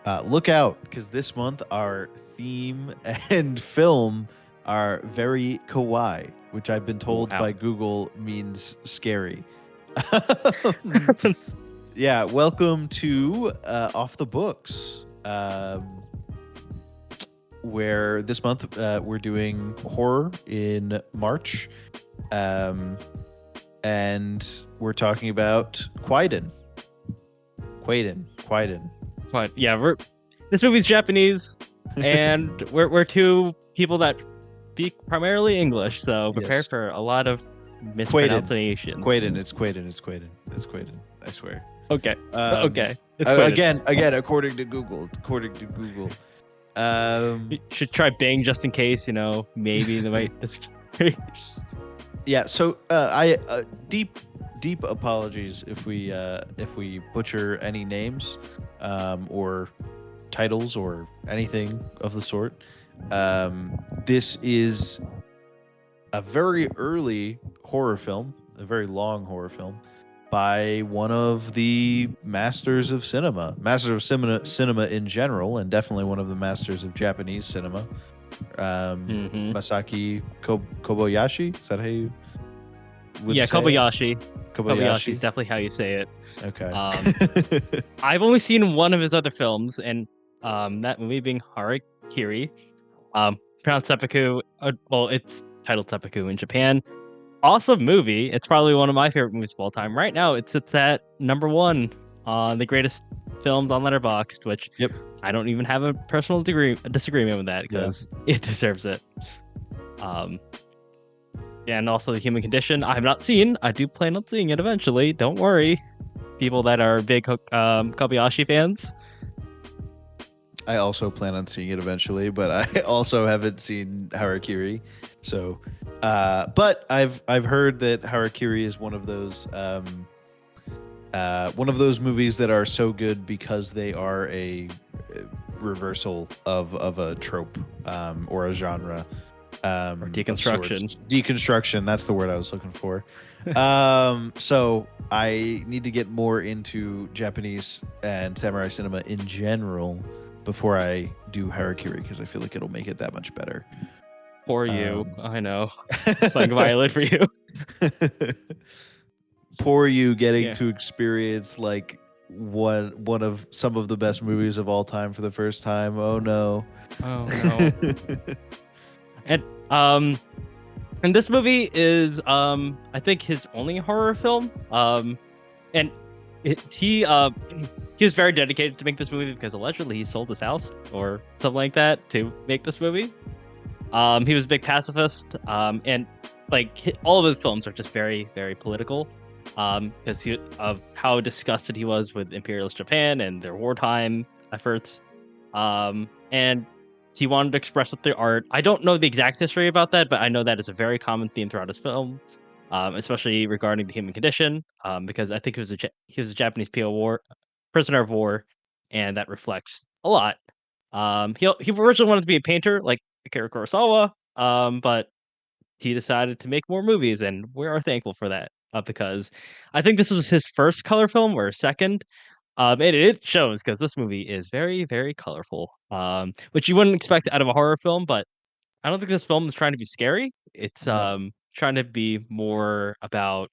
look out, because this month our theme and film are very kawaii, which I've been told Wow. by Google means scary. Um, yeah, welcome to Off the Books, where this month we're doing horror in March, um, and we're talking about Kwaidan. Kwaidan. But yeah, this movie's Japanese, and we're two people that speak primarily English, so prepare Yes, for a lot of Kwaidan. mispronunciations. It's Kwaidan. I swear. Okay. Um, Okay. It's quite again, according to Google. You Um, should try Bing just in case, maybe they might yeah. So I deep apologies if we butcher any names, or titles or anything of the sort. This is a very early horror film, a very long horror film by one of the masters of cinema in general, and definitely one of the masters of Japanese cinema. hmm Masaki Kobayashi. Is that how you would Yeah, say it? Kobayashi. Kobayashi is Kobayashi. definitely how you say it. Okay. Um, I've only seen one of his other films, and that movie being Harakiri. Pronounced seppuku. Well, it's titled seppuku in Japan. Awesome movie. It's probably one of my favorite movies of all time. Right now, it sits at number one on the greatest films on Letterboxd, which Yep. I don't even have a personal disagreement with that Yeah. because it deserves it. Um, yeah, and also the Human Condition. I have not seen. I do plan on seeing it eventually. Don't worry, people that are big Kobayashi fans. I also plan on seeing it eventually, but I also haven't seen Harakiri. So, but I've heard that Harakiri is one of those movies that are so good because they are a reversal of a trope, or a genre, Or of sorts. deconstruction. Deconstruction, that's the word I was looking for. So I need to get more into Japanese and samurai cinema in general before I do Harakiri, because I feel like it'll make it that much better. For you, Um, I know. Playing violin for you. Poor you getting Yeah. to experience like one of some of the best movies of all time for the first time. Oh no. Oh no. And um and this movie is I think his only horror film. And he was very dedicated to make this movie because allegedly he sold his house or something like that to make this movie. He was a big pacifist. And like all of his films are just very, very political. Because of how disgusted he was with imperialist Japan and their wartime efforts. And he wanted to express it through art. I don't know the exact history about that, but I know that is a very common theme throughout his films, especially regarding the human condition. Because I think he was a Japanese prisoner of war, and that reflects a lot. He originally wanted to be a painter, like Akira Kurosawa, but he decided to make more movies, and we are thankful for that. Because I think this was his first color film or second, and it shows because this movie is very, very colorful, which you wouldn't expect out of a horror film. But I don't think this film is trying to be scary. It's No. trying to be more about,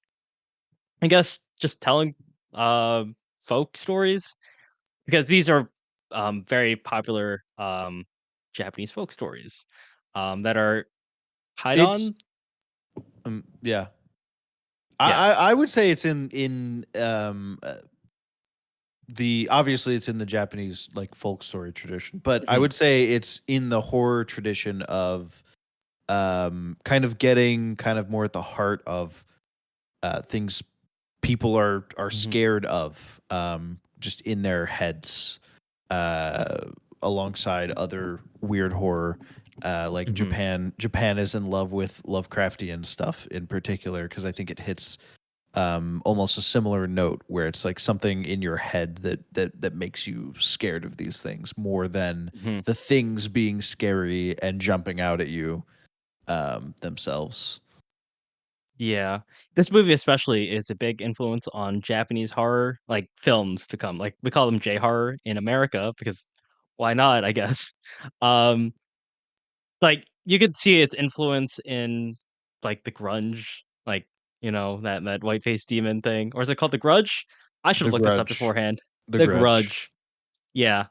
I guess, just telling folk stories because these are very popular Japanese folk stories that are hide It's on. yeah. Yeah. I would say it's in the obviously it's in the Japanese like folk story tradition, but I Mhm. would say it's in the horror tradition of kind of getting kind of more at the heart of things people are Mhm. scared of, just in their heads, uh, alongside other weird horror. Like Mhm. Japan is in love with Lovecraftian stuff in particular, because I think it hits almost a similar note where it's like something in your head that makes you scared of these things more than Mhm. the things being scary and jumping out at you, themselves. Yeah. This movie especially is a big influence on Japanese horror, like, films to come. Like, we call them J-horror in America because why not? I guess. Um, like you could see its influence in like the grunge, like that white faced demon thing, or is it called the Grudge? I should The have looked this up Grudge. beforehand. The The Grudge. Grudge, yeah.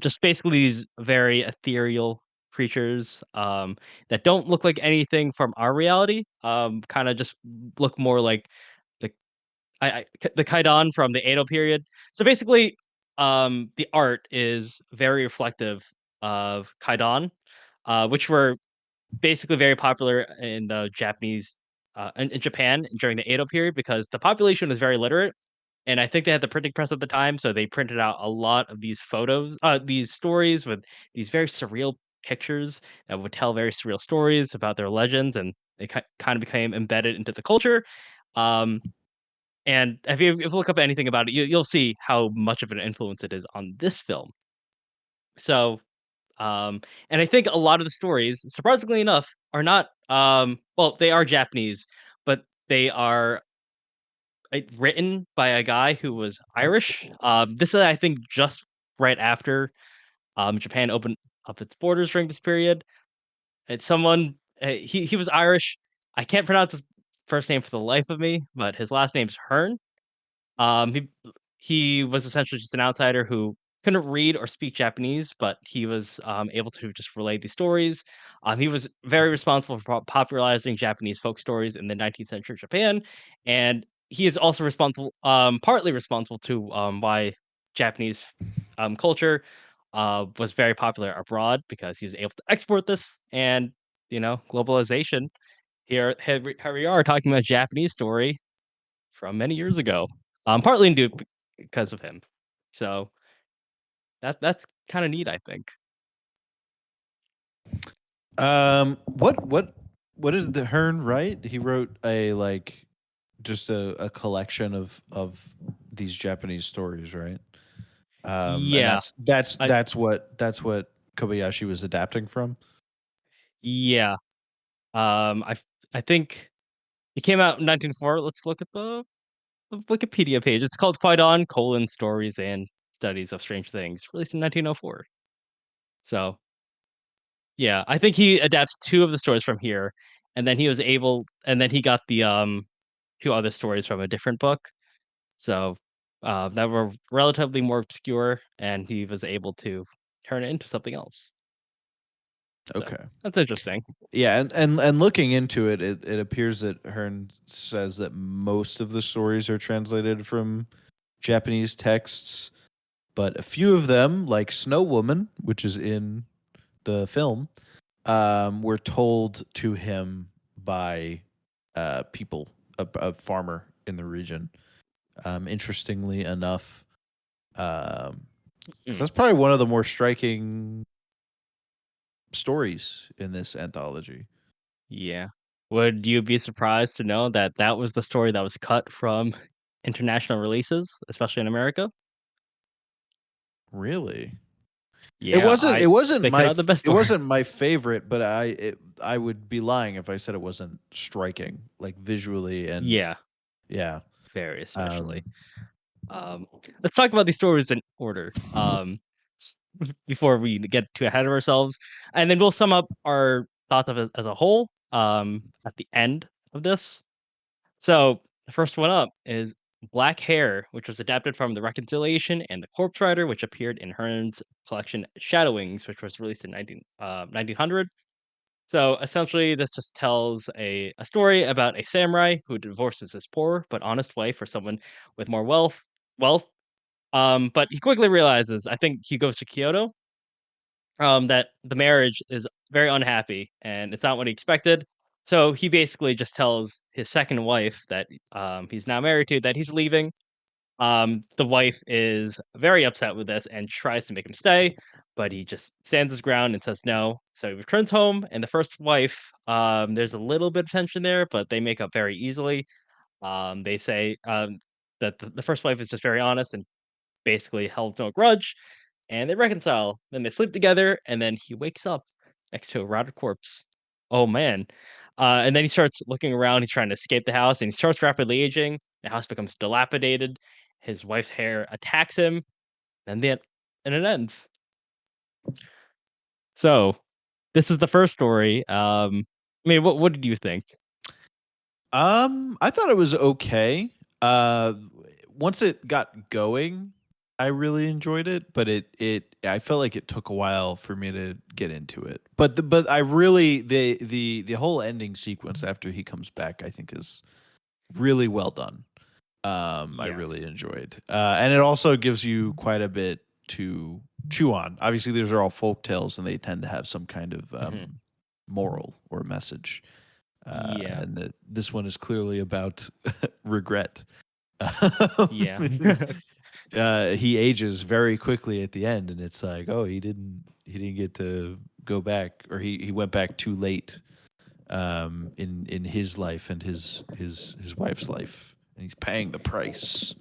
Just basically these very ethereal creatures that don't look like anything from our reality. Kind of just look more like the the Kaidan from the Edo period. So basically, the art is very reflective of Kaidan, which were basically very popular in the Japanese in Japan during the Edo period because the population was very literate, and I think they had the printing press at the time, so they printed out a lot of these photos, these stories with these very surreal pictures that would tell very surreal stories about their legends, and they kind of became embedded into the culture. Um, and if you look up anything about it, you'll see how much of an influence it is on this film. So, and I think a lot of the stories, surprisingly enough, are not well, they are Japanese, but they are written by a guy who was Irish. This is, I think, just right after Japan opened up its borders during this period. It's someone he was Irish. I can't pronounce his first name for the life of me, but his last name's Hearn. He was essentially just an outsider who couldn't read or speak Japanese, but he was able to just relay these stories. He was very responsible for popularizing Japanese folk stories in the 19th century Japan, and he is also responsible, partly responsible to why Japanese culture was very popular abroad because he was able to export this and globalization. Here we are talking about Japanese story from many years ago. Partly due because of him. So that's kind of neat, I think. What did the Hearn write? He wrote a like just a collection of these Japanese stories, right? And Yeah, I that's what Kobayashi was adapting from. yeah. I think it came out in 1904. Let's look at the Wikipedia page. It's called Kwaidan: Stories and Studies of Strange Things, released in 1904. So yeah, I think he adapts two of the stories from here, and then he got the two other stories from a different book. So, that were relatively more obscure, and he was able to turn it into something else. So, Okay. that's interesting. Yeah, and looking into it, it appears that Hearn says that most of the stories are translated from Japanese texts, but a few of them, like Snow Woman, which is in the film, were told to him by people, a farmer in the region. Interestingly enough, because Mm, that's probably one of the more striking stories in this anthology. yeah. Would you be surprised to know that that was the story that was cut from international releases, especially in America? Really, Yeah, it wasn't they cut out the best it story. wasn't my favorite, but I would be lying if I said it wasn't striking, like visually and Yeah, yeah. very Um, especially. Um, let's talk about these stories in order. Before we get too ahead of ourselves, and then we'll sum up our thoughts of it as a whole at the end of this. So the first one up is Black Hair, which was adapted from The Reconciliation and The Corpse Rider, which appeared in Hearn's collection Shadowings, which was released in 1900. So essentially, this just tells a story about a samurai who divorces his poor but honest wife for someone with more wealth. But he quickly realizes, I think he goes to Kyoto, that the marriage is very unhappy and it's not what he expected. So he basically just tells his second wife that he's now married to that he's leaving. The wife is very upset with this and tries to make him stay, but he just stands his ground and says no. So he returns home, and the first wife, there's a little bit of tension there, but they make up very easily. They say that the first wife is just very honest and basically held no grudge, and they reconcile. Then they sleep together, and then he wakes up next to a rotted corpse. Oh man! And then he starts looking around. He's trying to escape the house, and he starts rapidly aging. The house becomes dilapidated. His wife's hair attacks him, and then and it ends. So this is the first story. I mean, what did you think? I thought it was okay. Uh, Once it got going, I really enjoyed it, but I felt like it took a while for me to get into it. But I really the whole ending sequence after he comes back, I think is really well done. I really Yes. enjoyed, and it also gives you quite a bit to chew on. Obviously, these are all folk tales, and they tend to have some kind of Hmm. moral or message. Yeah. And this one is clearly about regret. Yeah. He ages very quickly at the end, and it's like, oh, he didn't get to go back, or he went back too late in his life and his wife's life, and he's paying the price.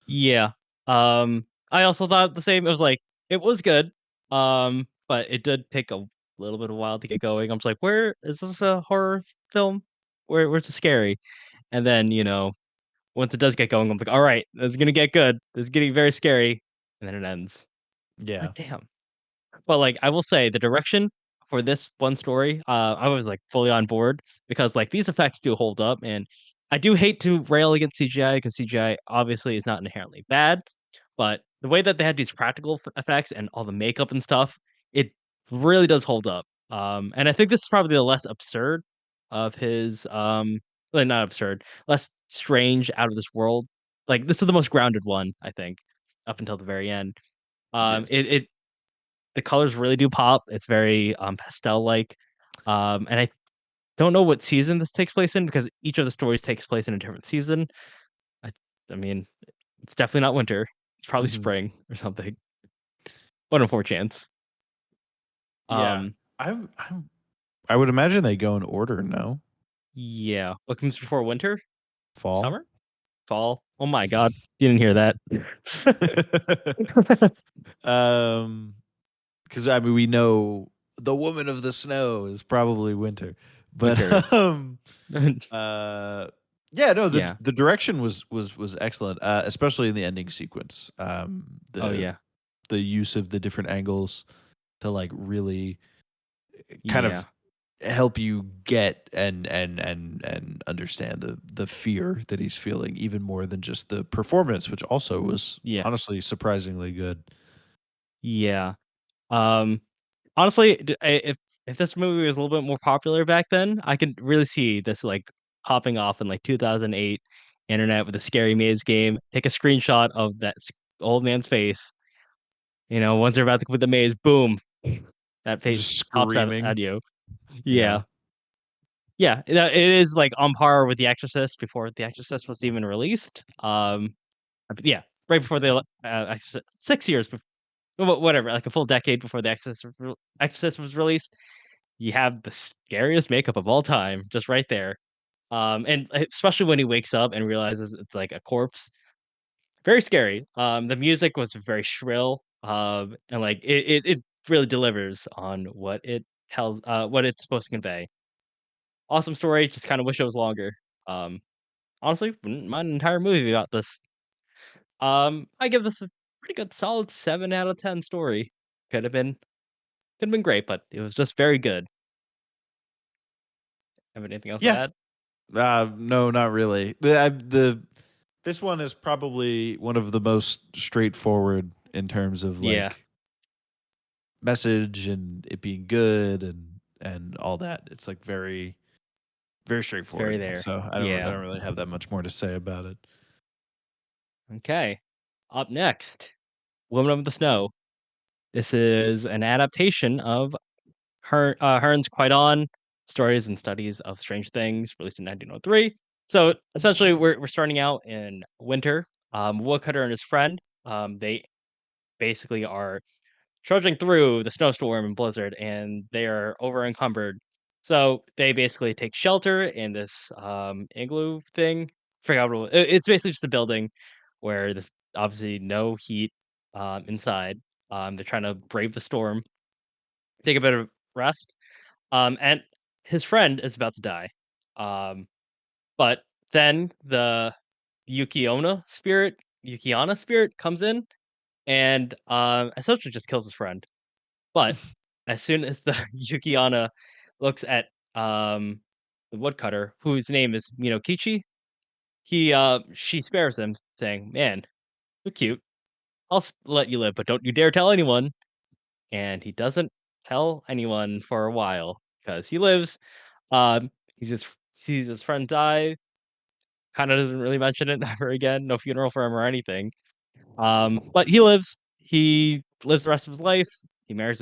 Yeah. I also thought the same. It was like it was good. But it did take a little bit of a while to get going. I'm just like, where is this a horror film? Where's it scary? And then, once it does get going, I'm like, all right, this is gonna get good. This is getting very scary. And then it ends. Yeah, Like, damn. But, like, I will say the direction for this one story, I was, like, fully on board because, like, these effects do hold up, and I do hate to rail against CGI because CGI obviously is not inherently bad, but the way that they had these practical effects and all the makeup and stuff, it really does hold up. And I think this is probably the less absurd of his, well, not absurd, less strange, out of this world. Like, this is the most grounded one, I think, up until the very end. yes. It the colors really do pop. It's very, pastel-like, and I don't know what season this takes place in because each of the stories takes place in a different season. I I mean, it's definitely not winter. It's probably Hmm. spring or something. 1 in 4 chance. Yeah, Um, I would imagine they go in order. No, yeah. What comes before winter? fall. Summer? Fall? Oh my god. You didn't hear that. um, because I mean we know the woman of the snow is probably winter, Winter. but uh, yeah, no, Yeah. the direction was excellent, especially in the ending sequence. Oh, yeah. The use of the different angles to like really kind Yeah. of help you get and understand the fear that he's feeling even more than just the performance, which also was Yeah. honestly surprisingly good. Yeah. Um Honestly, if this movie was a little bit more popular back then, I could really see this, like, popping off in, like, 2008 internet with a Scary Maze game. Take a screenshot of that old man's face, once they're about to complete the maze, boom, that face Just pops out screaming. at you. Yeah. Yeah. Yeah, it is, like, on par with The Exorcist before The Exorcist was even released. Yeah, right before the Exorcist 6 years whatever, like, a full decade before The Exorcist was released. You have the scariest makeup of all time just right there. And especially when he wakes up and realizes it's like a corpse. Very scary. The music was very shrill. And like it really delivers on what it's supposed to convey. Awesome story, just kind of wish it was longer. Um, Honestly, wouldn't mind an entire movie about this. I give this a pretty good solid 7 out of 10 story. Could have been great, but it was just very good. Have anything else to Yeah. add? No, not really. The this one is probably one of the most straightforward in terms of Yeah, like message and it being good and all that. It's like very it's very straightforward. there. So I Yeah. don't really have that much more to say about it. Okay. Up next, Woman of the Snow. This is an adaptation of Hearn's Kwaidan, Stories and Studies of Strange Things, released in 1903. So essentially, we're starting out in winter. Woodcutter and his friend, they basically are trudging through the snowstorm and blizzard, and they are over encumbered. So they basically take shelter in this igloo thing. Forgot what it's basically just a building where there's obviously no heat inside. They're trying to brave the storm, take a bit of rest. And his friend is about to die. Um, but then the Yukiana spirit comes in and essentially just kills his friend. But as soon as the Yukiana looks at the woodcutter, whose name is Minokichi, she spares him, saying, "Man, you're cute. Let you live, but don't you dare tell anyone." And he doesn't tell anyone for a while because he lives. He just sees his friend die. Kind of doesn't really mention it ever again. No funeral for him or anything. But he lives. He lives the rest of his life. He marries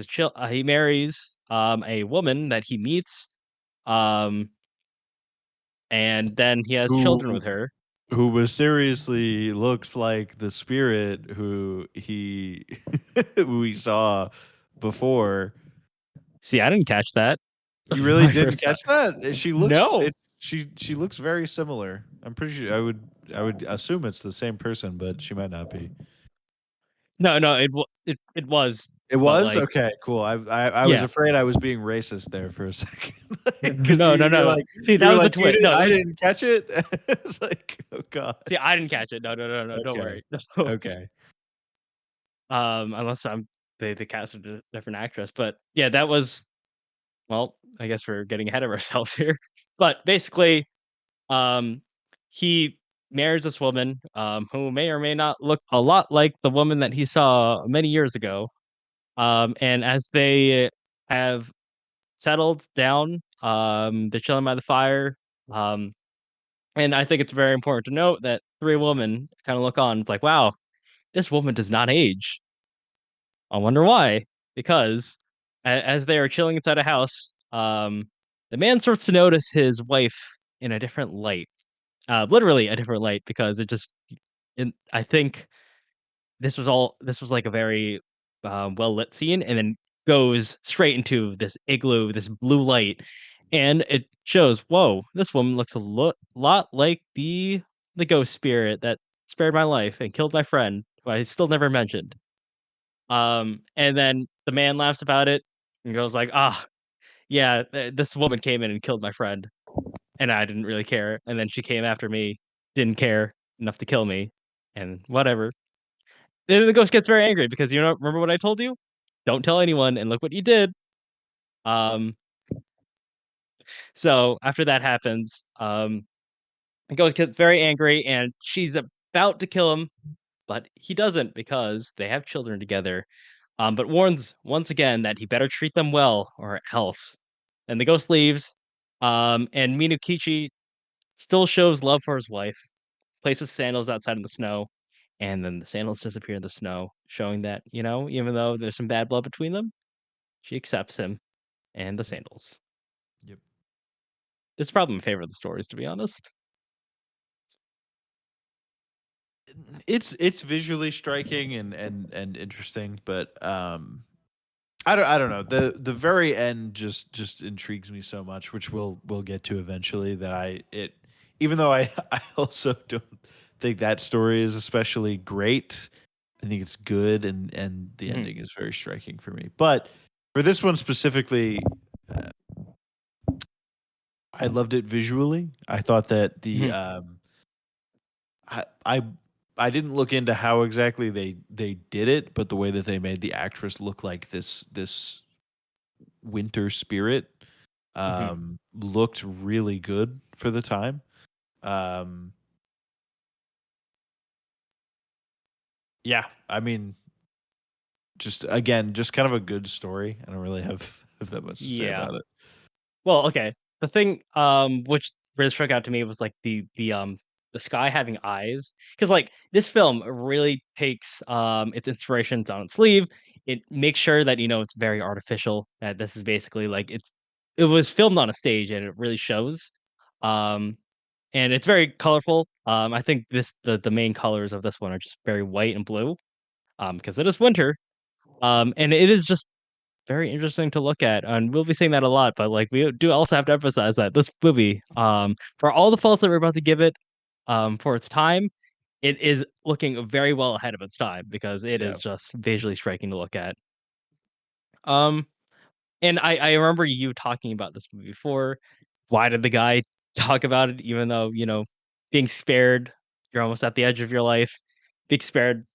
he marries a woman that he meets. Um, and then he has children Who with her. who mysteriously looks like the spirit who he who we saw before. See, I didn't catch that You really my didn't first time. catch that? She looks No, it's she looks very similar. I'm pretty sure I would assume it's the same person, but she might not be. no, no. It was, It but was? like, Okay, cool. I was yeah, afraid I was being racist there for a second, because no, no, no. See, you that were was the like, "You twist. didn't No, I this. didn't catch it?" It's like, "Oh god." See, I didn't catch it. No, no, no, no. Don't Okay, worry. No. okay. Unless they cast a different actress, but yeah, that was. Well, I guess we're getting ahead of ourselves here. But basically, um, he marries this woman, who may or may not look a lot like the woman that he saw many years ago. And as they have settled down, they're chilling by the fire. Um, and I think it's very important to note that three women kind of look on, it's like, wow, this woman does not age. I wonder why. Because as they are chilling inside a house, the man starts to notice his wife in a different light, literally a different light, because it just. I think this was like a very well lit scene, and then goes straight into this igloo, this blue light, and it shows. Whoa, this woman looks a lot like the ghost spirit that spared my life and killed my friend, who I still never mentioned. And then the man laughs about it and goes like, "Ah, yeah, this woman came in and killed my friend, and I didn't really care. And then she came after me, didn't care enough to kill me, and whatever." Then the ghost gets very angry because remember what I told you? Don't tell anyone, and look what you did. Um, so after that happens, the ghost gets very angry, and she's about to kill him, but he doesn't because they have children together. But warns once again that he better treat them well or else. And the ghost leaves. And Minukichi still shows love for his wife, places sandals outside in the snow, and then the sandals disappear in the snow, showing that, even though there's some bad blood between them, she accepts him and the Yep, sandals. yep. It's probably my favorite of the stories, to be honest. It's visually striking and interesting, but, I don't know. The very end just intrigues me so much, which we'll get to eventually, that even though I I also don't think that story is especially great. I think it's good, and the Mhm, ending is very striking for me. But for this one specifically, uh, I loved it visually. I thought that mhm. I I I didn't look into how exactly they did it, but the way that they made the actress look like this winter spirit, Mhm. looked really good for the time. Um, yeah, I mean, just again, just kind of a good story. I don't really have that much to say Yeah. about it. Well, okay. The thing, which really struck out to me was like the sky having eyes, because like this film really takes its inspirations on its sleeve. It makes sure that it's very artificial. That this is basically like it was filmed on a stage, and it really shows. Um, and it's very colorful. I think the main colors of this one are just very white and blue. Because it is winter. And it is just very interesting to look at, and we'll be saying that a lot, but, like, we do also have to emphasize that this movie, for all the faults that we're about to give it, for its time, it is looking very well ahead of its time because it Yeah. is just visually striking to look at. Um, and I remember you talking about this movie before. Why did the guy talk about it even though, being spared, you're almost at the edge of your life, being spared,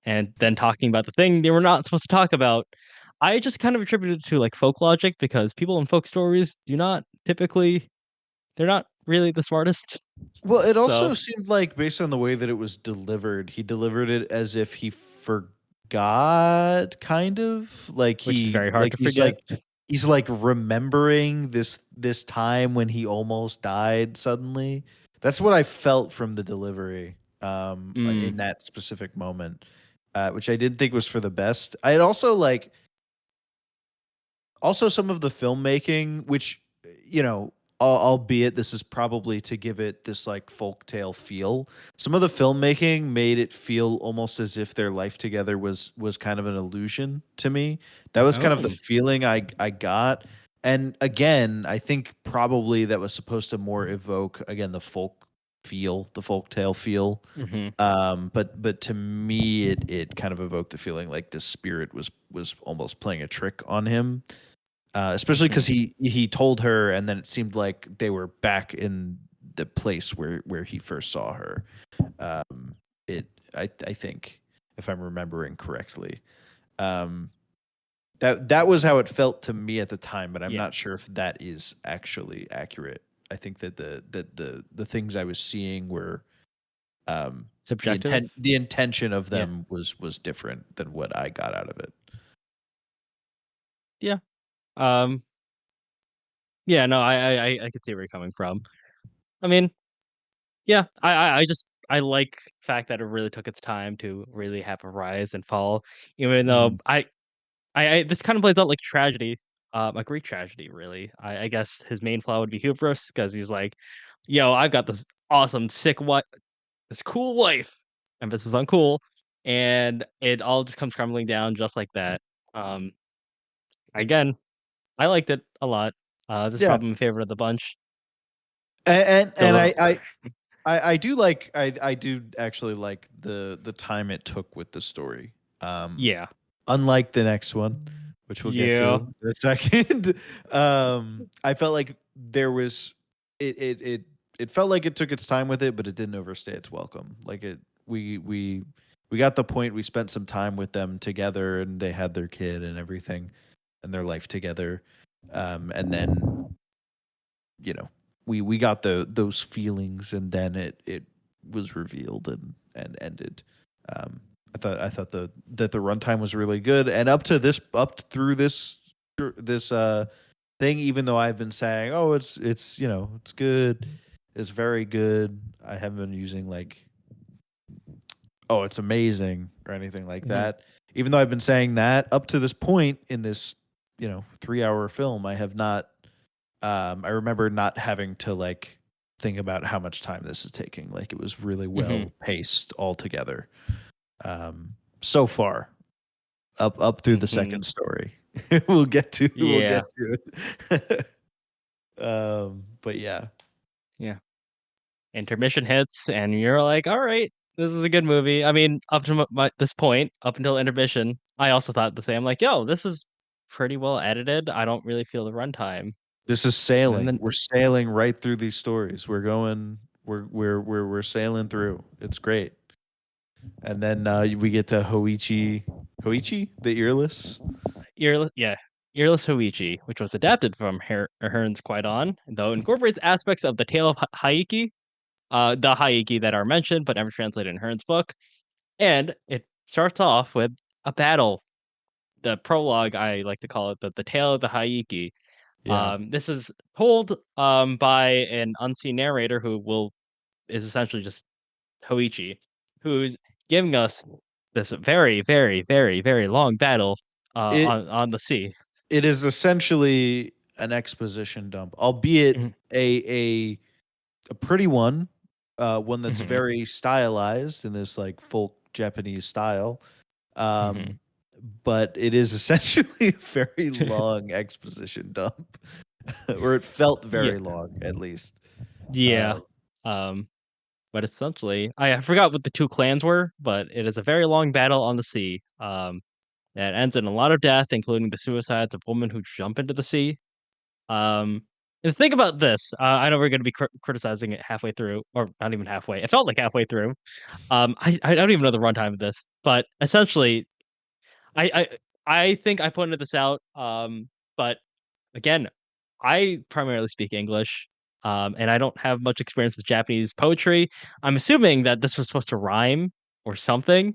and then talking about the thing they were not supposed to talk about? I just kind of attribute it to like folk logic because people in folk stories do not typically they're not really the smartest. Well, it So, also seemed like based on the way that it was delivered, he delivered it as if he forgot, kind of like which is very hard like to forget. he's like remembering this time when he almost died suddenly. That's what I felt from the delivery in Mm, that specific moment, which I did think was for the best. I had also like also some of the filmmaking, which albeit this is probably to give it this like folktale feel. Some of the filmmaking made it feel almost as if their life together was kind of an illusion to me. That was kind of the oh, feeling I got. And again, I think probably that was supposed to more evoke again the folk feel, the folktale feel. hmm But to me, it kind of evoked the feeling like this spirit was almost playing a trick on him, especially hmm because he told her, and then it seemed like they were back in the place where he first saw her. Um, it I think if I'm remembering correctly, um, that was how it felt to me at the time, but I'm yeah, not sure if that is actually accurate. I think that the things I was seeing were subjective. the intention of Yeah, them was different than what I got out of it. yeah, um, yeah. No, I could see where you're coming from. I mean, yeah, I just I like the fact that it really took its time to really have a rise and fall, even though Mhm. I this kind of plays out like tragedy, a Greek tragedy, really. I guess his main flaw would be hubris because he's like, "Yo, I've got this awesome, sick what this cool wife," emphasis on cool, and it all just comes crumbling down just like that. Um, again, I liked it a lot. This is Yeah, probably my favorite of the bunch. and Still, I do like I do actually like the time it took with the story. Um, yeah, Unlike the next one, which we'll get yeah, to in a second. I felt like there was it it it it felt like it took its time with it, but it didn't overstay its welcome. Like it we got the point. We spent some time with them together, and they had their kid and everything, and their life together. And then we got those feelings, and then it was revealed and ended. I thought that the runtime was really good, and up through this thing, even though I've been saying, oh, it's good, it's very good. I haven't been using like, oh, it's amazing or anything like mhm, that. Even though I've been saying that up to this point in this 3-hour film, I have not. I remember not having to like think about how much time this is taking. Like it was really mhm, well paced altogether. So far, up through the mhm, second story. We'll get yeah, to it. But yeah. yeah. Intermission hits, and you're like, "All right, this is a good movie." I mean, up to this point, up until intermission, I also thought the same. Like, "Yo, this is pretty well edited. I don't really feel the runtime." This is And sailing. then, We're sailing right through these stories. We're sailing through. It's great. And then we get to Hoichi, the earless. yeah, Earless Hoichi, which was adapted from Hearn's Kwaidan, though incorporates aspects of the Tale of Haiki, the Haiki that are mentioned but never translated in Hearn's book. And it starts off with a battle. The prologue, I like to call it the Tale of the Haiki. Yeah. This is told by an unseen narrator who will is essentially just Hoichi, who's giving us this very, very, very, very long battle It on the sea. it is essentially an exposition dump, albeit Mhm, a pretty one that's mhm, very stylized in this like folk Japanese style. mhm. Um, but it is essentially a very long exposition dump, or it felt Yeah, very long at least. yeah. Uh, Um, but essentially, I forgot what the two clans were, but it is a very long battle on the sea. That ends in a lot of death, including the suicides of women who jump into the sea. Um, and think about this. I know we're going to be criticizing it halfway through, or not even halfway. It felt like halfway through. I don't even know the runtime of this, but essentially, I I think I pointed this out, but again, I primarily speak English, and I don't have much experience with Japanese poetry. I'm assuming that this was supposed to rhyme or something,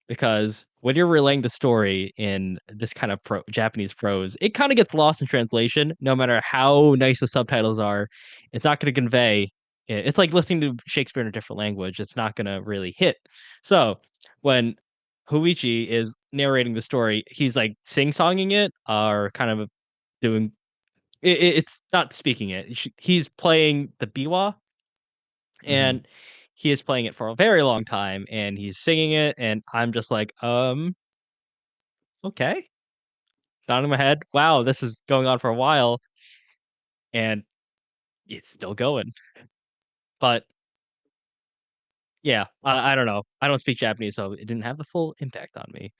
because when you're relaying the story in this kind of Japanese prose, it kind of gets lost in translation. No matter how nice the subtitles are, it's not going to convey. It's like listening to Shakespeare in a different language. It's not going to really hit. So when Huichi is narrating the story, he's like sing-songing it or kind of doing it's not speaking it. He's playing the biwa, Hmm. and he is playing it for a very long time, and he's singing it, and I'm just like, okay. Nodding my head. Wow, this is going on for a while, and it's still going. But yeah, I don't know. I don't speak Japanese, so it didn't have the full impact on me.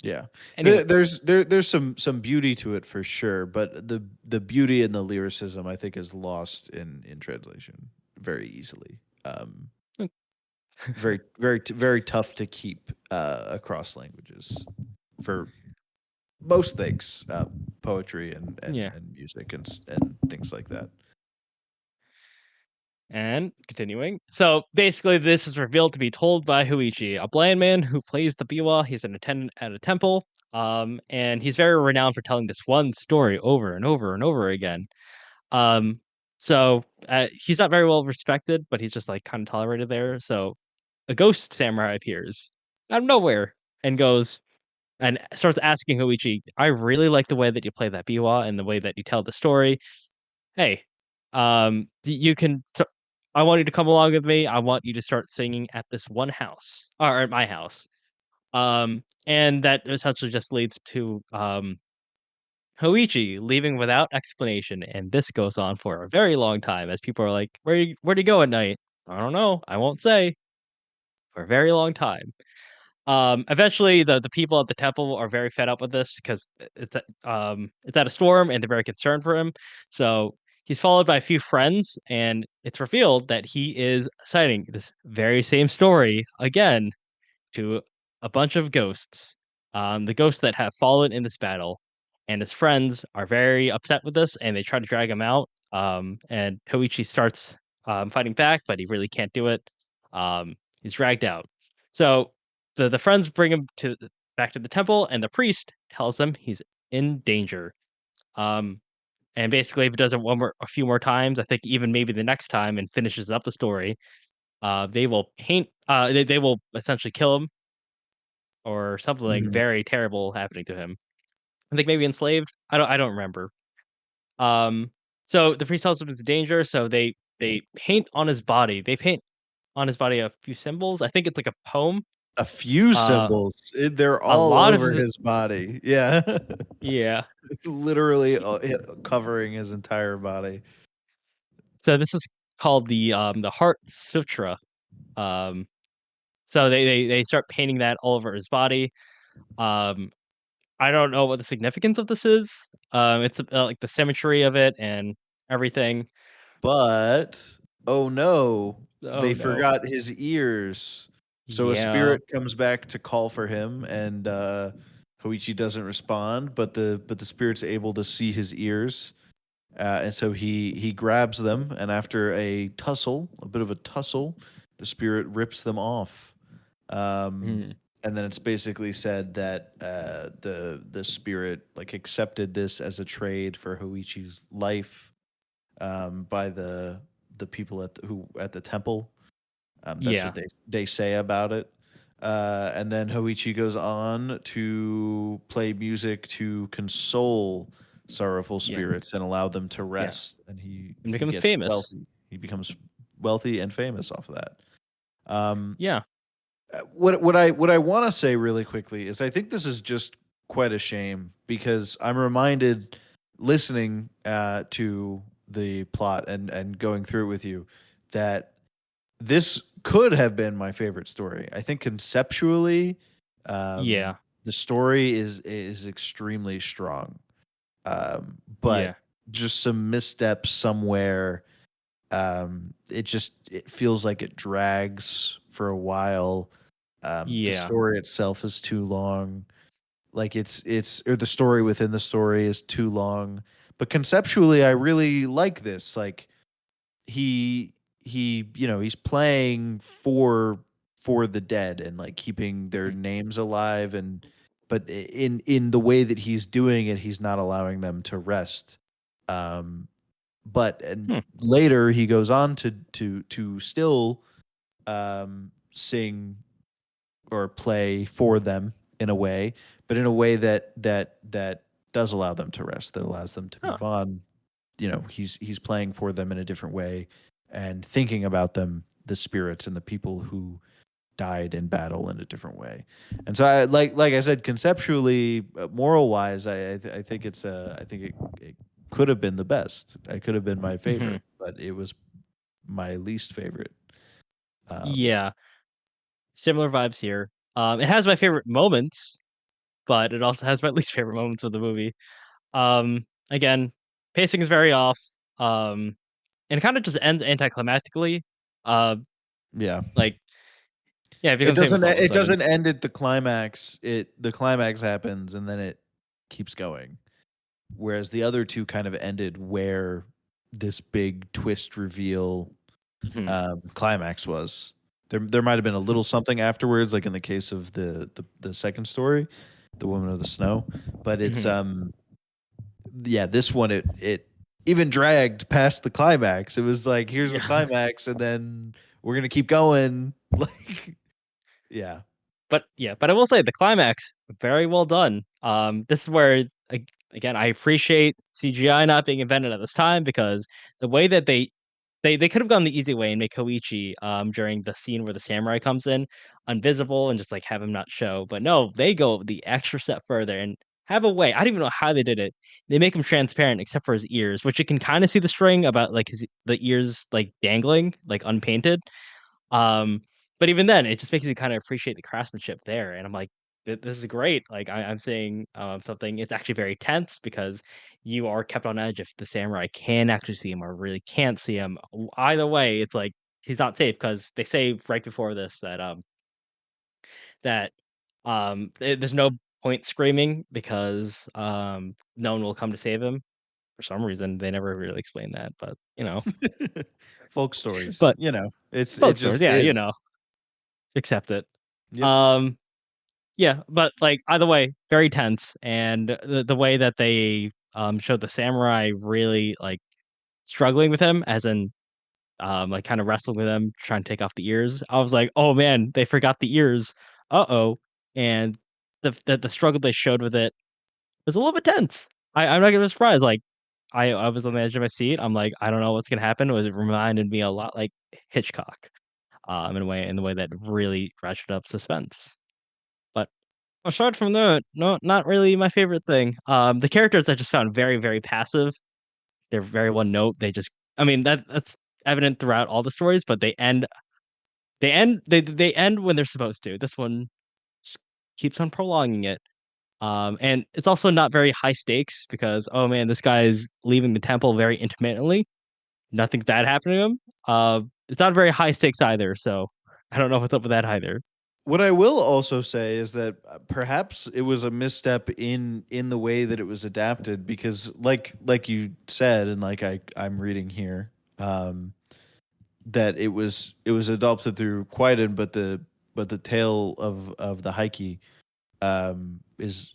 Yeah, Anyway, there's some beauty to it for sure, but the beauty and the lyricism I think is lost in translation very easily. mm, Very tough to keep across languages for most things, poetry yeah. and music and things like that. And continuing. So basically, this is revealed to be told by Huichi, a blind man who plays the biwa. He's an attendant at a temple, and he's very renowned for telling this one story over and over and over again. Um, so he's not very well respected, but he's just like kind of tolerated there. So a ghost samurai appears out of nowhere and goes and starts asking Huichi, "I really like the way that you play that biwa and the way that you tell the story. Hey, you can. I want you to come along with me. I want you to start singing at this one house or at my house." And that essentially just leads to Hoichi leaving without explanation, and this goes on for a very long time as people are like, where do you go at night?" "I don't know. I won't say." For a very long time. Eventually, the people at the temple are very fed up with this because it's at a storm and they're very concerned for him. So he's followed by a few friends, and it's revealed that he is citing this very same story again to a bunch of ghosts, the ghosts that have fallen in this battle, and his friends are very upset with this, and they try to drag him out. And Koichi starts fighting back, but he really can't do it. He's dragged out. So the friends bring him back to the temple, and the priest tells them he's in danger. Um, and basically, if he does it a few more times, I think even maybe the next time, and finishes up the story, they will paint. They will essentially kill him or something Mhm. very terrible happening to him. I think maybe enslaved. I don't remember. Um, so the priest tells him it's a danger, so they paint on his body. They paint on his body a few symbols. I think it's like a poem. A few Uh, symbols. They're a all lot of over it. his body. Yeah. Yeah. Literally, covering his entire body. So this is called the Heart Sutra. Um, so they start painting that all over his body. Um, I don't know what the significance of this is. It's like the symmetry of it and everything. But, oh no, Oh they no. forgot his ears. So a Yeah. spirit comes back to call for him, and, Hoichi doesn't respond, but the spirit's able to see his ears, and so he grabs them, and after a bit of a tussle, the spirit rips them off. Um, Mm, and then it's basically said that, the spirit, like, accepted this as a trade for Hoichi's life, by the people at the temple. That's what yeah. they say about it. And then Hoichi goes on to play music to console sorrowful Yeah. spirits and allow them to Yeah. rest. And And he becomes gets famous. wealthy. He becomes wealthy and famous off of that. Um, Yeah. what I want to say really quickly is I think this is just quite a shame because I'm reminded listening to the plot and going through it with you that this could have been my favorite story. I think conceptually, Yeah. the story is extremely strong, Yeah. but just some missteps somewhere. It feels like it drags for a while. The Yeah. story itself is too long. like it's or the story within the story is too long. But conceptually, I really like this. Like he he's playing for the dead and like keeping their Mhm. names alive, and but in the way that he's doing it, he's not allowing them to rest. Um, but and Hmm. later he goes on to still sing or play for them in a way, but in a way that does allow them to rest, that allows them to Huh. move on. He's playing for them in a different way and thinking about them, the spirits and the people who died in battle, in a different way. And so I like I said, conceptually, moral wise, I think it could have been the best. It could have been my Mhm. favorite, but it was my least favorite. Um, Yeah, similar vibes here. It has my favorite moments, but it also has my least favorite moments of the movie. Again, pacing is very off. Um, and it kind of just ends anticlimactically. Uh, yeah. like yeah, it becomes famous all of a It sudden. doesn't end at the climax. The climax happens and then it keeps going. Whereas the other two kind of ended where this big twist reveal Mhm. climax was. There might have been a Mhm. little something afterwards, like in the case of the second story, the Woman of the Snow. But it's Mhm. yeah, this one it even dragged past the climax. It was like, here's the Yeah. climax, and then we're gonna keep going. Like, yeah. But yeah, but I will say the climax, very well done. This is where again I appreciate CGI not being invented at this time because the way that they could have gone the easy way and make Koichi during the scene where the samurai comes in invisible and just like have him not show. But no, they go the extra step further and have a way. I don't even know how they did it. They make him transparent except for his ears, which you can kind of see the string about like the ears like dangling, like unpainted. Um, but even then, it just makes me kind of appreciate the craftsmanship there, and I'm like, This is great." Like I'm saying something. It's actually very tense because you are kept on edge if the samurai can actually see him or really can't see him. Either way, it's like he's not safe because they say right before this that there's no point screaming because no one will come to save him for some reason. They never really explain that, but Folk stories, but it folk stories, just yeah, is. accept it. Yep. Um, Yeah, but, like, either way, very tense, and the way that they, showed the samurai really, like, struggling with him, as in, like, kinda wrestling with him, trying to take off the ears, I was like, "Oh, man, they forgot the ears. Uh-oh." And the struggle they showed with it was a little bit tense. I'm not gonna be surprised, like, I was on the edge of my seat, I'm like, "I don't know what's gonna happen." It reminded me a lot like Hitchcock, in the way that really ratcheted up suspense. But aside from that, no, not really my favorite thing. The characters I just found very, very passive. They're very one note. They just, I mean, that's evident throughout all the stories, but they end when they're supposed to. This one just keeps on prolonging it. And it's also not very high stakes because, oh man, this guy is leaving the temple very intermittently. Nothing bad happened to him. It's not very high stakes either. So I don't know what's up with that either. What I will also say is that perhaps it was a misstep in the way that it was adapted, because like you said, and like I'm reading here, that it was adopted through Kwaidan, but the tale of the Heike is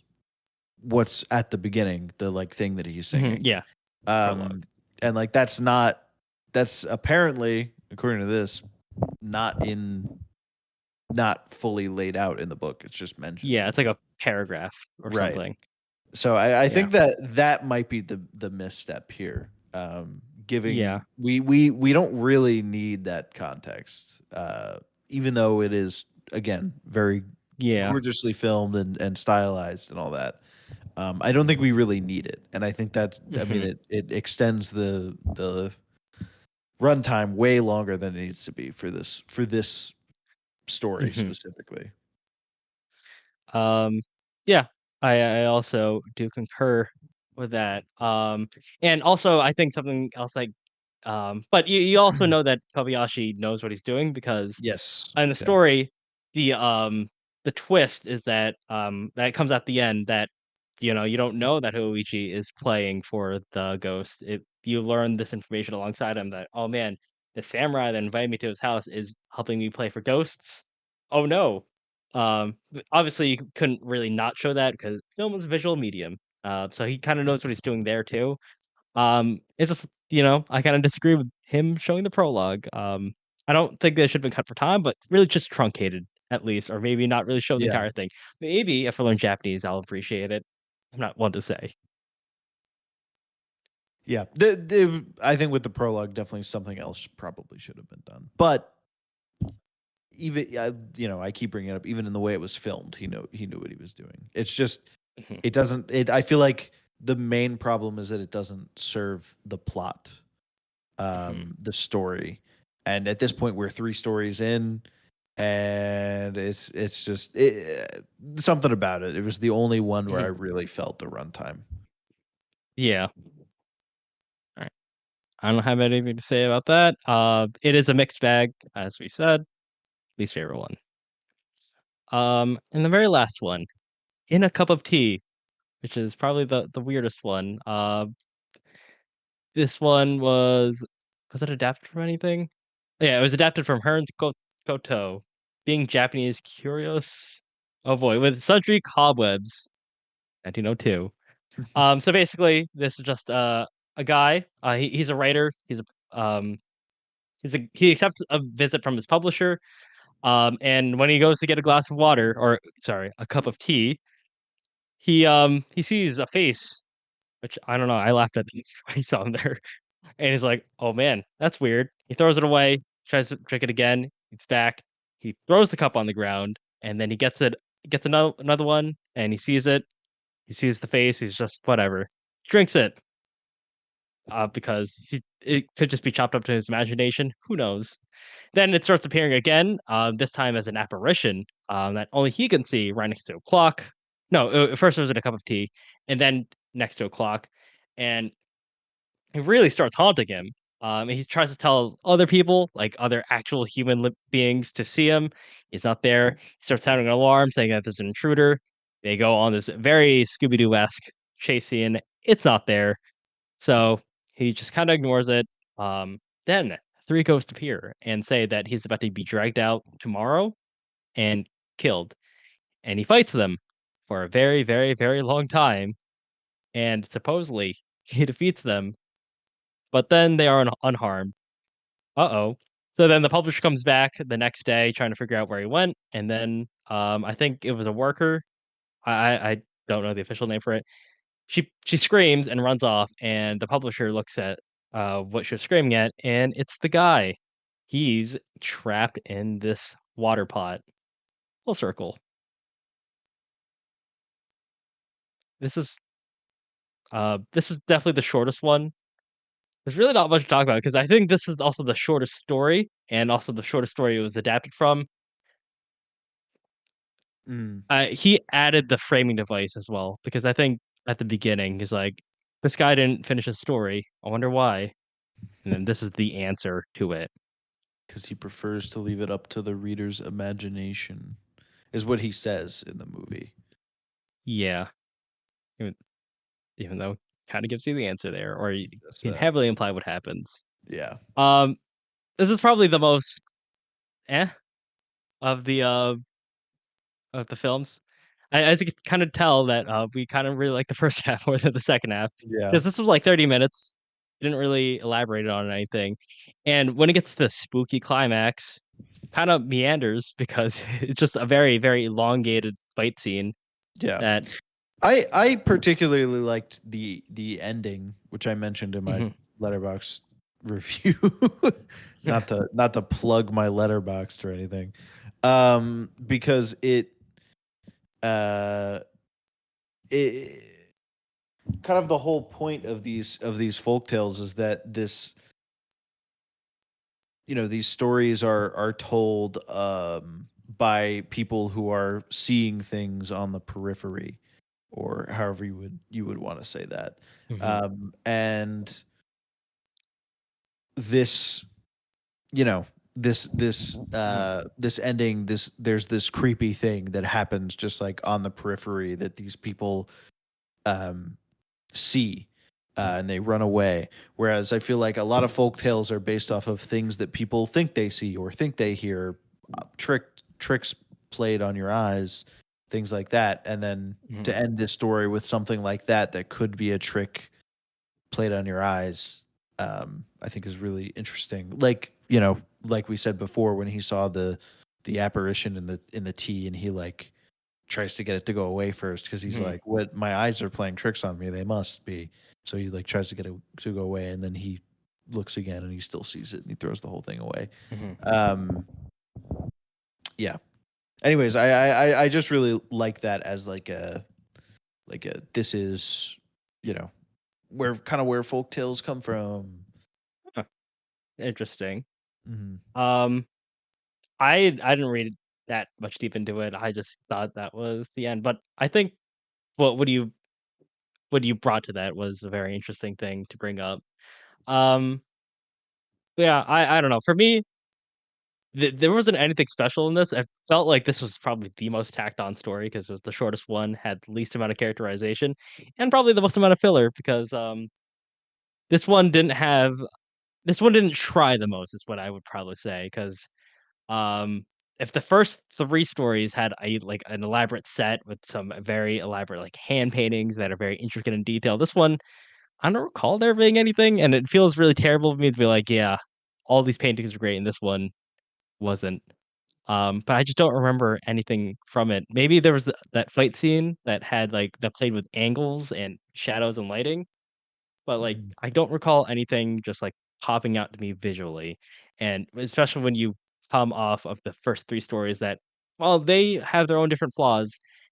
what's at the beginning, the like thing that he's Mhm, singing. yeah, the prologue. Um and like that's apparently, according to this, not in not fully laid out in the book. It's just mentioned. Yeah, it's like a paragraph or Right. something. So I Yeah. think that that might be the misstep here. Yeah. Giving we don't really need that context, even though it is, again, very Yeah. gorgeously filmed and stylized and all that. I don't think we really need it, and I think that's, I mean, Mhm. it extends the runtime way longer than it needs to be for this story Mhm. specifically. Um, yeah, I also do concur with that. And also I think something else like, but you also know that Kobayashi knows what he's doing because Yes, in the definitely. story, the the twist is that that comes at the end that you don't know that Hoichi is playing for the ghost. You learn this information alongside him that, oh man, the samurai that invited me to his house is helping me play for ghosts. Oh no. Obviously you couldn't really not show that because film is a visual medium. So he kind of knows what he's doing there too. It's just, I kinda disagree with him showing the prologue. I don't think they should have been cut for time, but really just truncated at least, or maybe not really show the Yeah. entire thing. Maybe if I learn Japanese, I'll appreciate it. I'm not one to say. Yeah. I think with the prologue, definitely something else probably should have been done. But even I keep bringing it up. Even in the way it was filmed, he knew what he was doing. It's just Mhm, it doesn't. I feel like the main problem is that it doesn't serve the plot, mhm, the story. And at this point, we're 3 stories in, and it's just something about it. It was the only one where I mhm. really felt the runtime. Yeah. Alright. I don't have anything to say about that. It is a mixed bag, as we said. Least favorite one. And the very last one, In a Cup of Tea, which is probably the weirdest one. This one was it adapted from anything? Yeah, it was adapted from Koto, Being Japanese Curious. Oh boy, with Sundry Cobwebs, 1902. So basically, this is just a guy. He's a writer. He accepts a visit from his publisher. And when he goes to get a glass of water, or sorry, a cup of tea, he sees a face, which I don't know. I laughed at this when he saw him there. And he's like, "Oh man, that's weird." He throws it away, tries to drink it again. It's back. He throws the cup on the ground, and then gets another one, and he sees it. He sees the face. He's just whatever. Drinks it, because it could just be chopped up to his imagination. Who knows? Then it starts appearing again. This time as an apparition that only he can see right next to a clock. No, first it was in a cup of tea, and then next to a clock, and it really starts haunting him. And he tries to tell other people, like other actual human beings, to see him. He's not there. He starts sounding an alarm saying that there's an intruder. They go on this very Scooby Doo esque chase scene. It's not there. So he just kind of ignores it. Then 3 ghosts appear and say that he's about to be dragged out tomorrow and killed. And he fights them for a very, very, very long time. And supposedly he defeats them, but then they are unharmed. Uh-oh. So then the publisher comes back the next day trying to figure out where he went, and then, I think it was a worker. I don't know the official name for it. She screams and runs off, and the publisher looks at, what she was screaming at, and it's the guy. He's trapped in this water pot. Full circle. This is, this is definitely the shortest one. There's really not much to talk about because I think this is also the shortest story, and also the shortest story it was adapted from. Mm, He added the framing device as well, because I think at the beginning, he's like, "This guy didn't finish his story. I wonder why." And then this is the answer to it. because he prefers to leave it up to the reader's imagination, is what he says in the movie. Yeah, even even though kinda gives you the answer there, or you Just can that. heavily imply what happens. Yeah. Um, this is probably the most eh of the films. As you can kind of tell that, we kind of really like the first half more than the second half, Yeah. because this was like 30 minutes. Didn't really elaborate on anything, and when it gets to the spooky climax, kind of meanders because it's just a very, very elongated fight scene Yeah. that I particularly liked the ending, which I mentioned in my Mhm. letterbox review. Not to plug my letterbox or anything. Because uh it kind of the whole point of these folk tales is that these stories are told by people who are seeing things on the periphery, or however you would want to say that. Mhm. And this, you know Mhm, this ending, there's this creepy thing that happens just like on the periphery that these people um see, and they run away. Whereas I feel like a lot of folk tales are based off of things that people think they see or think they hear, tricks played on your eyes, things like that. And then to mhm, end this story with something like that that could be a trick played on your eyes, I think is really interesting. Like, like we said before, when he saw the apparition in the tea, and he like tries to get it to go away first because he's mhm, like, "What? My eyes are playing tricks on me. They must be." So he like tries to get it to go away, and then he looks again, and he still sees it, and he throws the whole thing away. mhm. Um, yeah. Anyways, I just really like that as like a this is, you know where folk tales come from. Huh, interesting. Mhm. Um, I didn't read that much deep into it. I just thought that was the end. But I think what you brought to that was a very interesting thing to bring up. Um, yeah, I don't know. For me, there wasn't anything special in this. I felt like this was probably the most tacked on story because it was the shortest one, had the least amount of characterization, and probably the most amount of filler because this one didn't have this one didn't try the most. Is what I would probably say because Um, if the first 3 stories had an elaborate set with some very elaborate, like, hand paintings that are very intricate and detailed, this one, I don't recall there being anything, and it feels really terrible of me to be like, "Yeah, all these paintings are great, and this one wasn't." But I just don't remember anything from it. Maybe there was that fight scene that had, that played with angles and shadows and lighting, but, Mhm. I don't recall anything just, popping out to me visually, and especially when you come off of the first 3 stories that, while they have their own different flaws,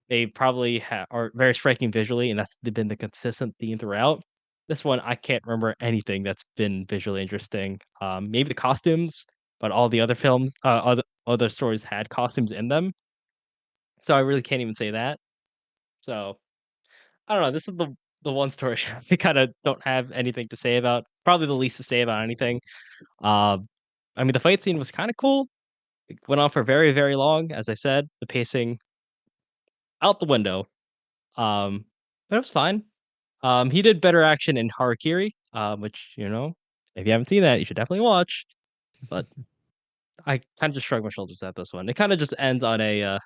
they probably are very striking visually, and that's been the consistent theme throughout. This one, I can't remember anything that's been visually interesting. Maybe the costumes, but all the other films, other stories had costumes in them, so I really can't even say that. So I don't know. This is the one story I kinda don't have anything to say about. Probably the least to say about anything. Um, I mean, the fight scene was kinda cool. It went on for very, very long. As I said, the pacing out the window. Um, but it was fine. He did better action in Harakiri, which, if you haven't seen that, you should definitely watch. But I kinda just shrugged my shoulders at this one. It kinda just ends on a,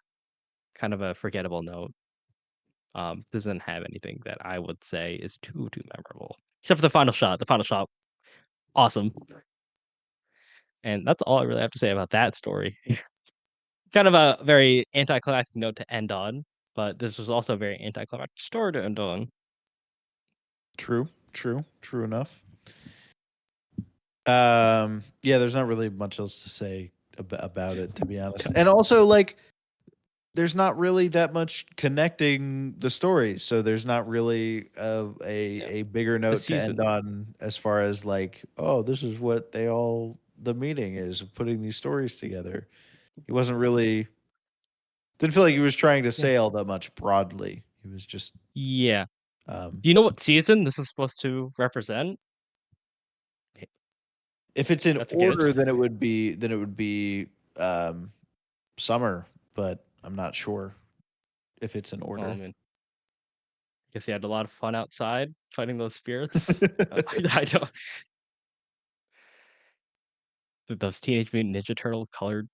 kind of a forgettable note. Doesn't have anything that I would say is too memorable. Except for the final shot. The final shot, awesome. And that's all I really have to say about that story. Kind of a very anticlimactic note to end on, but this was also a very anticlimactic story to end on. True enough. Yeah, there's not really much else to say about it, to be honest. And also, like, there's not really that much connecting the stories, so there's not really Yeah. a bigger The note to end season. on as far as like, oh, this is what the meaning is of putting these stories together. He wasn't really didn't feel like he was trying to Yeah. say all that much broadly. He was just Yeah. um Do you know what season this is supposed to represent? Eh, if it's in That's a order, guess. then it would be summer, but I'm not sure if it's in Well, I order. mean, guess he had a lot of fun outside fighting those spirits. I don't those Teenage Mutant Ninja Turtle colored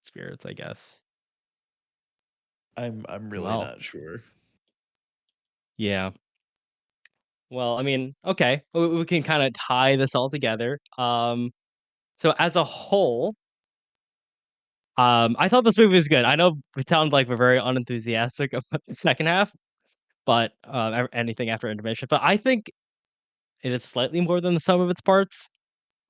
spirits, I guess. I'm really Well, not sure. yeah. Well, I mean, okay, we can kinda tie this all together. So as a whole, I thought this movie was good. I know we sound like we're very unenthusiastic about the second half, but, anything after intermission, but I think it is slightly more than the sum of its parts.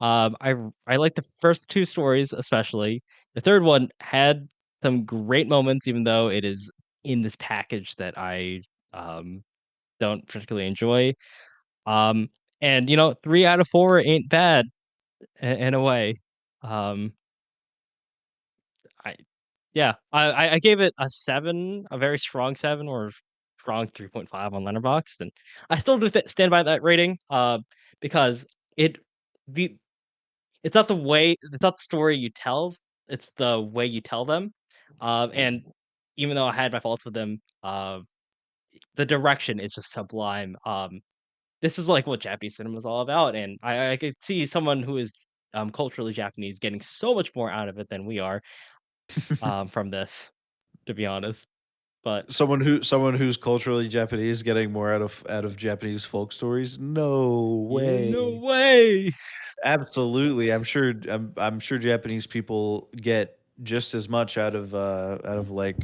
I like the first 2 stories especially. The 3rd one had some great moments, even though it is in this package that I, um, don't particularly enjoy. Um, and, 3 out of 4 ain't bad in a way. Um, I Yeah, I gave it a 7, a very strong 7 or strong 3.5 on Letterboxd, and I still do stand by that rating, because it the it's not the story you tell, it's the way you tell them. And even though I had my faults with them, the direction is just sublime. This is like what Japanese cinema is all about, and I could see someone who is culturally Japanese getting so much more out of it than we are from this, to be honest. But Someone who's culturally Japanese getting more out of Japanese folk stories? No yeah, no way. way. Absolutely. I'm sure Japanese people get just as much out of like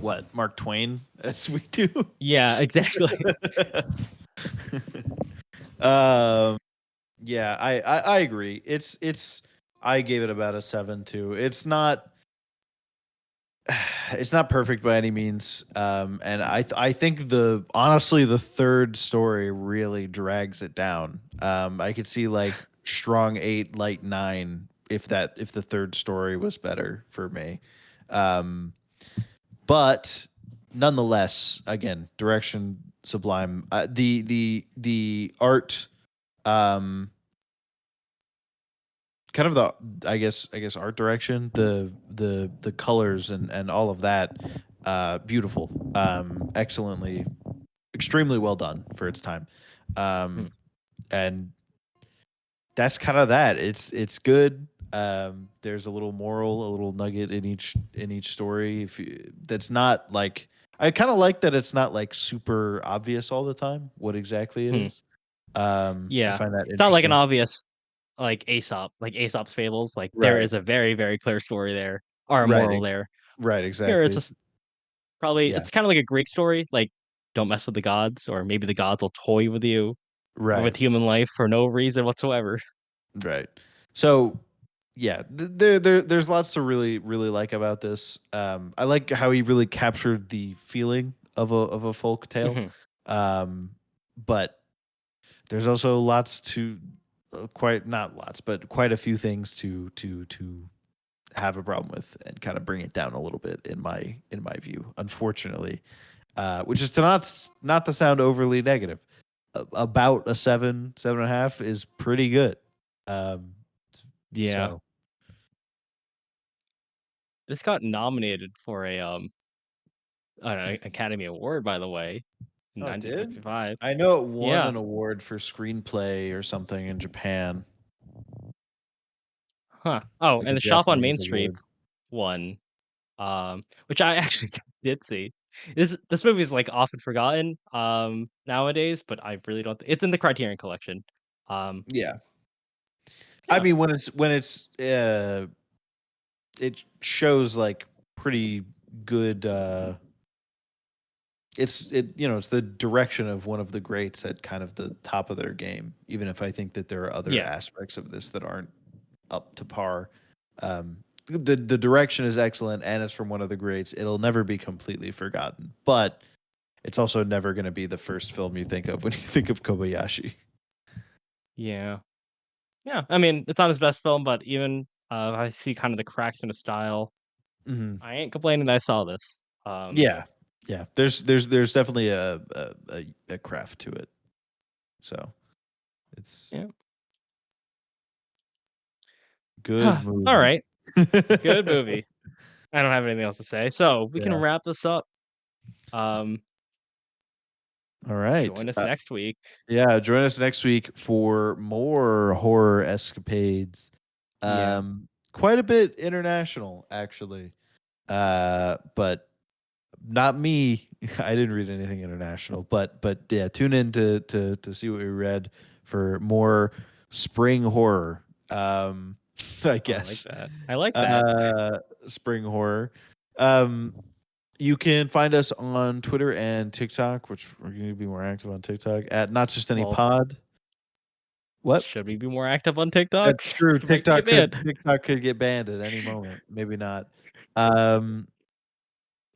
what, Mark Twain as we do. Yeah, exactly. um yeah, I agree. It's I gave it about a 7 too. It's not perfect by any means. And I think the honestly the third story really drags it down. I could see like strong 8, light 9 if the third story was better for me. Um, but nonetheless, again, direction sublime. The art, um, kind of the I guess art direction, the colors and all of that, beautiful, excellently, extremely well done for its time, Hmm. and that's kind of that. It's good. There's a little moral, a little nugget in each story. If you, that's not like, I kind of like that it's not like super obvious all the time what exactly it Hmm. is. I Yeah, find that it's not like an interesting. obvious like Aesop's fables. Like there Right. is a very very clear story there or a Right. moral there. Right. Here it's Exactly. just probably Yeah. it's kind of like a Greek story. Like don't mess with the gods, or maybe the gods will toy with you or Right. with human life for no reason whatsoever. Right. So yeah, there's lots to really like about this. I like how he really captured the feeling of a folk tale. Mhm. Um, but there's also lots to quite not lots, but quite a few things to have a problem with and kind of bring it down a little bit in my view. Unfortunately, which is to not to sound overly negative. About a 7.5 is pretty good. Um, Yeah, so this got nominated for a an Academy Award, by the way, in oh, it did? 1965. I know it won Yeah, an award for screenplay or something in Japan, huh. Oh, like and a the Shop on Japanese Main Street award. won, which I actually did see. This movie is like often forgotten nowadays, but I really don't. It's in the Criterion Collection. Um, Yeah. I yeah, mean, when it shows like pretty good it's the direction of one of the greats at kind of the top of their game, even if I think that there are other yeah, aspects of this that aren't up to par. The direction is excellent and it's from one of the greats. It'll never be completely forgotten, but it's also never going to be the first film you think of when you think of Kobayashi. yeah, yeah. I mean, it's not his best film, but even I see kind of the cracks in the style. Hmm. I ain't complaining that I saw this. Yeah, yeah. There's definitely a craft to it. So it's Yeah. good All movie. right, good movie. I don't have anything else to say, so we can Yeah. wrap this up. Um, All right. join us next week. Yeah, join us next week for more horror escapades. Yeah. Quite a bit international, actually. But not me. I didn't read anything international, but yeah, tune in to see what we read for more spring horror. I Oh, I like guess. that. I like that. Uh, spring horror. Um, you can find us on Twitter and TikTok, which we're going to be more active on TikTok at not just any Well, pod. What? should we be more active on TikTok? That's true. We might get banned. TikTok could get banned at any moment. Maybe not. Um,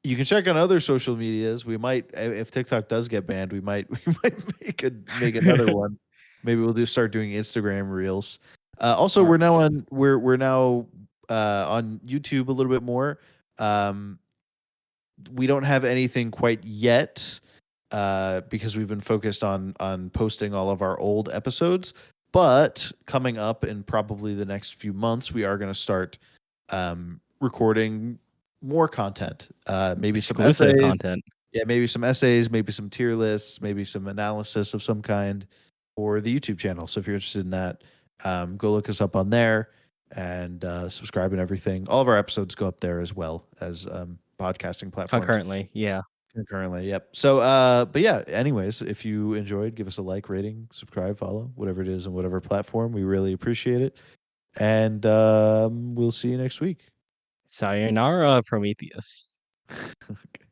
you can check on other social medias. We might, if TikTok does get banned, we might we might make another one. Maybe we'll do start doing Instagram reels. Also, Smart. we're now on YouTube a little bit more. Um, we don't have anything quite yet because we've been focused on posting all of our old episodes. But coming up in probably the next few months, we are going to start recording more content. Maybe some Exclusive essays. content. Yeah, maybe some essays, maybe some tier lists, maybe some analysis of some kind for the YouTube channel. So if you're interested in that, go look us up on there and subscribe and everything. All of our episodes go up there as well as podcasting platforms. Concurrently, yeah. Concurrently, yep. So, but yeah, anyways, if you enjoyed, give us a like, rating, subscribe, follow, whatever it is on whatever platform. We really appreciate it. And we'll see you next week. Sayonara, Prometheus. Okay.